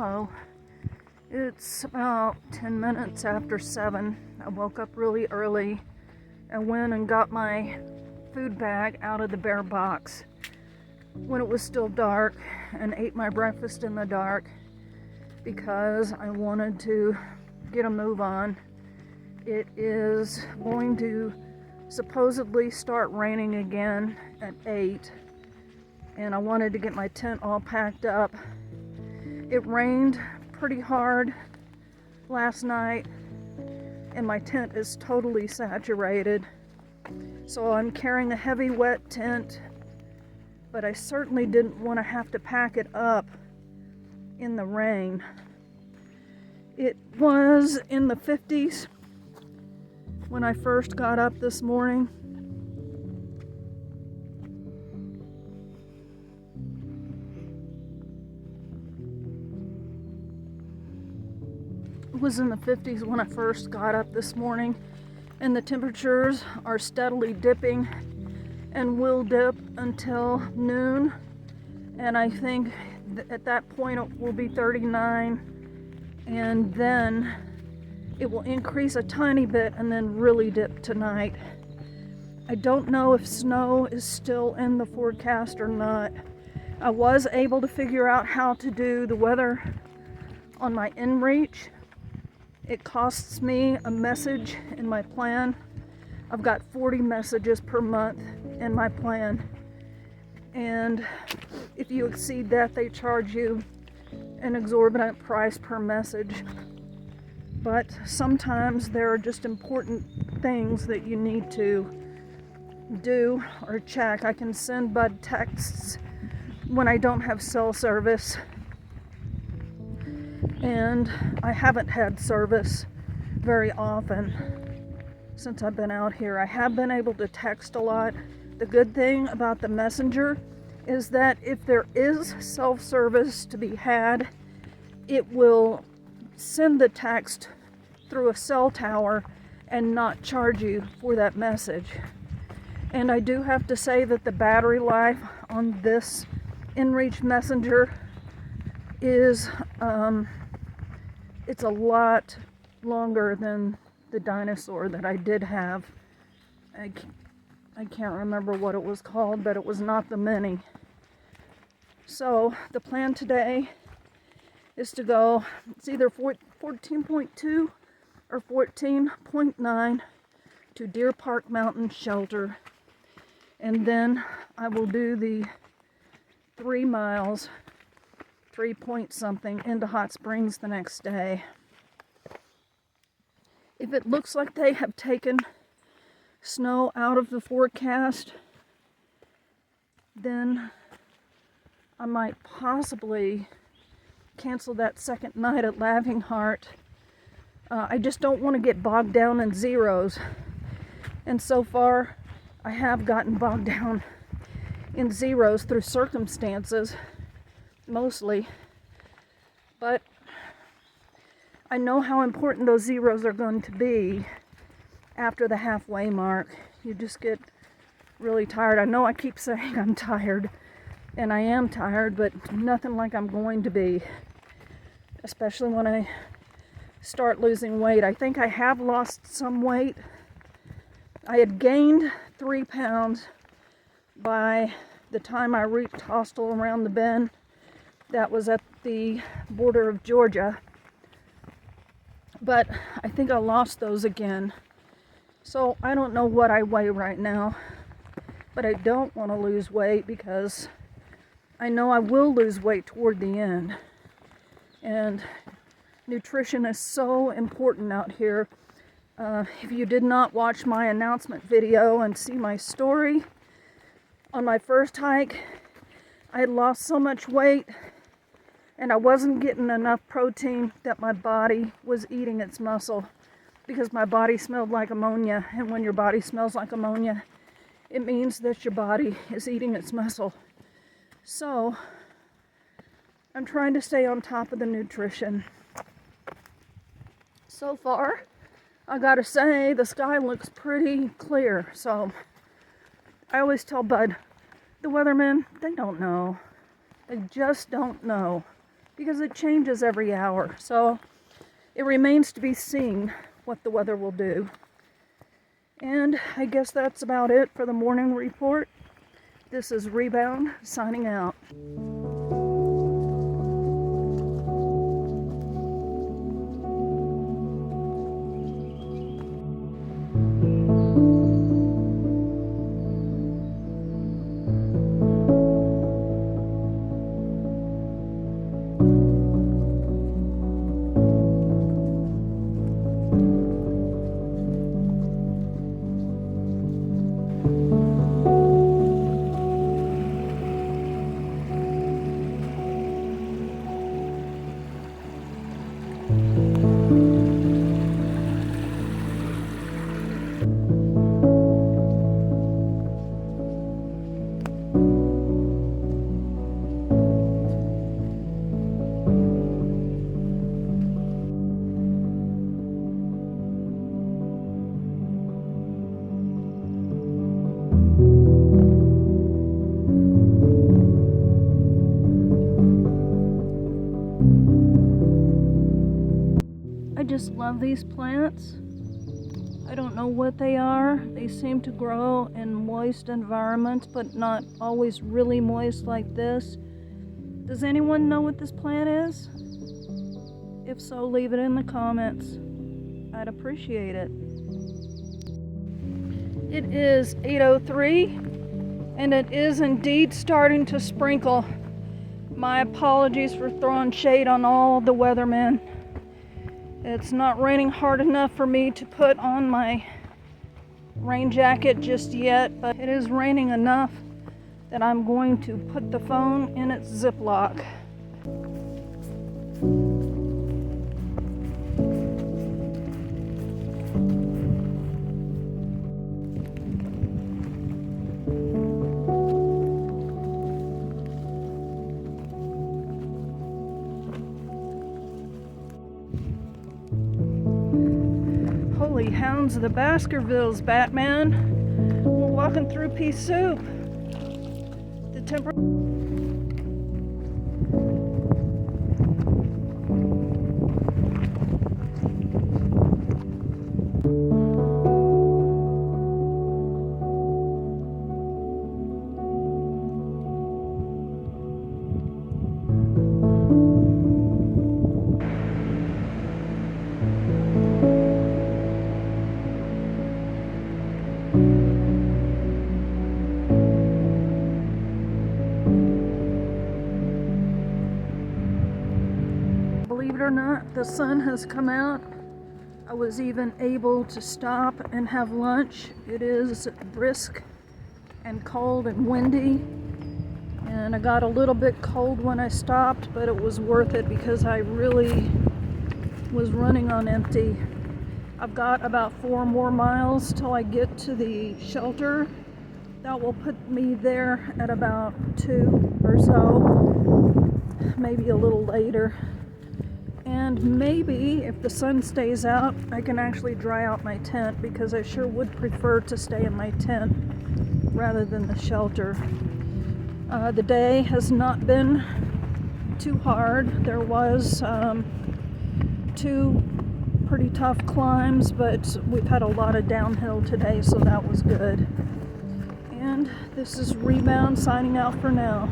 Hello. It's about 10 minutes after 7. I woke up really early. I went and got my food bag out of the bear box when it was still dark and ate my breakfast in the dark because I wanted to get a move on. It is going to supposedly start raining again at 8, and I wanted to get my tent all packed up. It rained pretty hard last night and my tent is totally saturated, so I'm carrying a heavy wet tent, but I certainly didn't want to have to pack it up in the rain. It was in the 50s when I first got up this morning. It was in the 50s when I first got up this morning, and the temperatures are steadily dipping and will dip until noon, and I think at that point it will be 39, and then it will increase a tiny bit and then really dip tonight. I don't know if snow is still in the forecast or not. I was able to figure out how to do the weather on my inReach. It costs me a message in my plan. I've got 40 messages per month in my plan, and if you exceed that, they charge you an exorbitant price per message. But sometimes there are just important things that you need to do or check. I can send Bud texts when I don't have cell service, and I haven't had service very often since I've been out here. I have been able to text a lot. The good thing about the messenger is that if there is self-service to be had, it will send the text through a cell tower and not charge you for that message. And I do have to say that the battery life on this inReach messenger is it's a lot longer than the dinosaur that I did have. I can't remember what it was called, but it was not the mini. So the plan today is to go, it's either 14.2 or 14.9 to Deer Park Mountain Shelter. And then I will do the 3 miles, 3 point something, into Hot Springs the next day. If it looks like they have taken snow out of the forecast, then I might possibly cancel that second night at Laughing Heart. I just don't want to get bogged down in zeros. And so far, I have gotten bogged down in zeros through circumstances, mostly. But I know how important those zeros are going to be after the halfway mark. You just get really tired. I know I keep saying I'm tired, and I am tired, but nothing like I'm going to be, especially when I start losing weight. I think I have lost some weight. I had gained 3 pounds by the time I reached Hostel around the bend. That was at the border of Georgia. But I think I lost those again. So I don't know what I weigh right now. But I don't want to lose weight because I know I will lose weight toward the end. And nutrition is so important out here. If you did not watch my announcement video and see my story, on my first hike, I had lost so much weight and I wasn't getting enough protein that my body was eating its muscle because my body smelled like ammonia. And when your body smells like ammonia, it means that your body is eating its muscle. So I'm trying to stay on top of the nutrition. So far, I gotta say, the sky looks pretty clear. So I always tell Bud, the weathermen, they don't know. They just don't know. because it changes every hour. So it remains to be seen what the weather will do. And I guess that's about it for the morning report. This is Rebound signing out. I just love these plants. I don't know what they are. They seem to grow in moist environments, but not always really moist like this. Does anyone know what this plant is? If so, leave it in the comments. I'd appreciate it. It is 8:03, and it is indeed starting to sprinkle. My apologies for throwing shade on all the weathermen. It's not raining hard enough for me to put on my rain jacket just yet, but it is raining enough that I'm going to put the phone in its Ziploc. Holy hounds of the Baskervilles, Batman. We're walking through pea soup. The temperature. Believe it or not, the sun has come out. I was even able to stop and have lunch. It is brisk and cold and windy, and I got a little bit cold when I stopped, but it was worth it because I really was running on empty. I've got about 4 more miles till I get to the shelter. That will put me there at about 2 or so, maybe a little later. And maybe if the sun stays out, I can actually dry out my tent, because I sure would prefer to stay in my tent rather than the shelter. The day has not been too hard. There was 2 pretty tough climbs, but we've had a lot of downhill today, so that was good. And this is Rebound signing out for now.